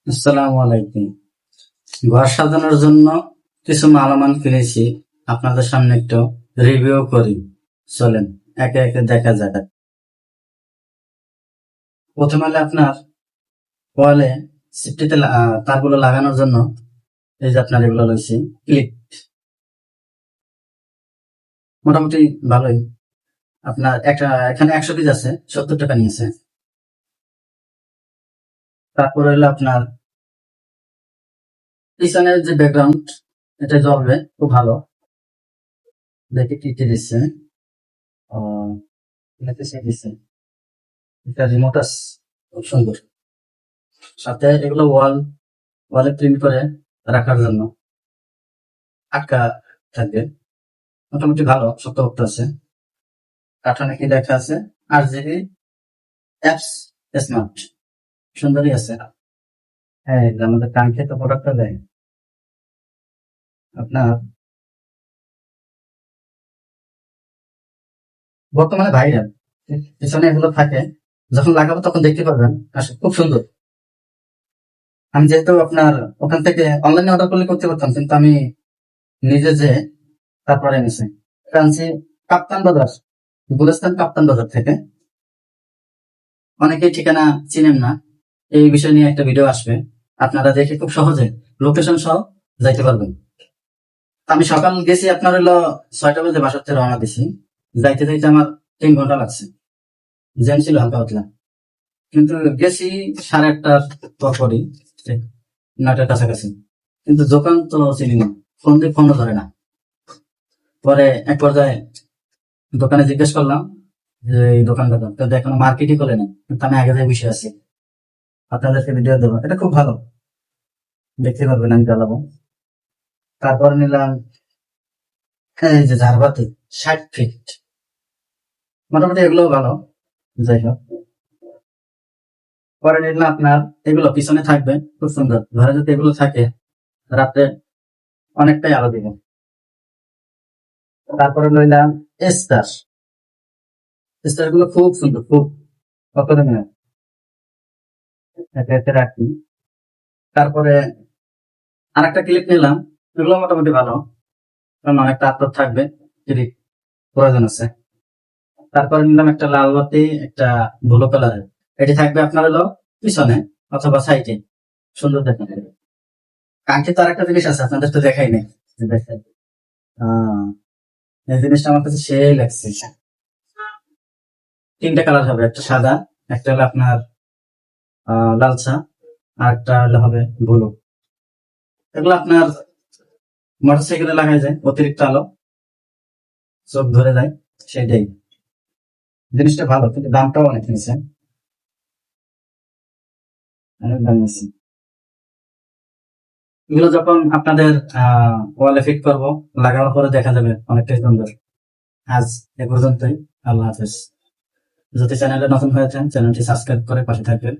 আসসালামু আলাইকুম। ঘর সাজানোর জন্য কিছু মালামাল কিনেছি, আপনাদের সামনে একটু রিভিউ করি। চলেন একে একে দেখা যাক। প্রথমে হলে আপনার ওয়ালে সিফটিতে তারগুলো লাগানোর জন্য এই যে আপনার এগুলো রয়েছে ক্লিপ, মোটামুটি ভালোই। আপনার এখানে 100 পিস আছে, 70 টাকা নিয়েছে। তারপরে হলো আপনার পিছনের যে ব্যাকগ্রাউন্ড, এটা জ্বলবে, খুব ভালো। দেখে কি কি দিচ্ছে, এটাতে সে দিচ্ছে এটা রিমোট আছে, খুব সুন্দর। সাথে এগুলো ওয়ালে প্রিন্ট করে রাখার জন্য আটকা থাকবে, মোটামুটি ভালো শক্তপোক্ত আছে। কাঠানে কি লেখা আছে, RGB অ্যাপস স্মার্ট, সুন্দরই আছে। হ্যাঁ, এটা আমাদের কাঙ্ক্ষিত প্রোডাক্টটা দেয়। আপনার বর্তমানে ভাইরাল, পিছনে এগুলো থাকে, যখন লাগাবো তখন দেখতে পারবেন, আসলে খুব সুন্দর। আমি যেহেতু আপনার ওখান থেকে অনলাইনে অর্ডার করলে করতে পারতাম, কিন্তু আমি নিজে যে তারপরে এনেছি। এটা আনছি কাপ্তান বাজার, গুলিস্তান কাপ্তান বাজার থেকে। অনেকেই ঠিকানা চিনেন না, এই বিষয় নিয়ে একটা ভিডিও আসবে, আপনারা দেখে খুব সহজে লোকেশন সহ যাইতে পারবেন। আমি সকাল গেছি, আপনার হলো 6টা বাজে বাসার থেকে রওনা দিছি। যাইতে যাইতে আমার 3 ঘন্টা লাগছে, জ্যাম ছিল হালকা পাতলা। কিন্তু গেছি 8:30টার পরপরই, 9টার কাছাকাছি। কিন্তু দোকান তো চিনি না, ফোন দিয়ে ফোনও ধরে না। পরে এক পর্যায়ে দোকানে জিজ্ঞেস করলাম যে এই দোকানটা তো এখনো মার্কেটই করে না, কিন্তু আমি আগে থেকে বসে আছি, আপনাদেরকে ভিডিও দেবো। এটা খুব ভালো, দেখতে পারবেন, আমি চালাবো। তারপরে নিলাম এই যে ঝাড়বাতি, 60 ফিট, মোটামুটি এগুলো ভালো। যাই হোক, পরে নিলাম আপনার এগুলো পিছনে থাকবে, খুব সুন্দর। ঘরে যদি এগুলো থাকে, রাত্রে অনেকটাই আলো দিবে। তারপরে নিলাম স্টার, স্টার গুলো খুব সুন্দর, খুব কত দামে এতে রাখি। তারপরে আরেকটা ক্লিপ নিলাম, এগুলো মোটামুটি ভালো, কারণ অনেকটা আত্মর থাকবে যদি প্রয়োজন আছে। তারপরে নিলাম একটা লাল বাতি, একটা ব্লু কালারের, এটি থাকবে আপনার হলো পিছনে অথবা সাইডে, সুন্দর দেখেন। কাঙ্ক্ষিত আরেকটা জিনিস আছে, আপনাদের তো দেখাই নেই, দেখেন। এই জিনিসটা আমার কাছে সেই লাগছে। 3টা কালার হবে, একটা সাদা, একটা হলো আপনার লালচা, আর একটা হলে হবে ব্লু। এগুলো আপনার মোটরসাইকেলে লাগাই যায়, অতিরিক্ত আলো চোখ ধরে যায়, সেটাই। জিনিসটা ভালো, কিন্তু দামটাও অনেক নিয়েছে, অনেক দাম নিয়েছে। এগুলো যখন আপনাদের ওয়ালে ফিট করবো, লাগানোর পরে দেখা যাবে অনেকটাই সুন্দর। আজ এ পর্যন্তই, আল্লাহ হাফেজ। যদি চ্যানেলে নতুন হয়েছেন, চ্যানেলটি সাবস্ক্রাইব করে পাশে থাকবেন।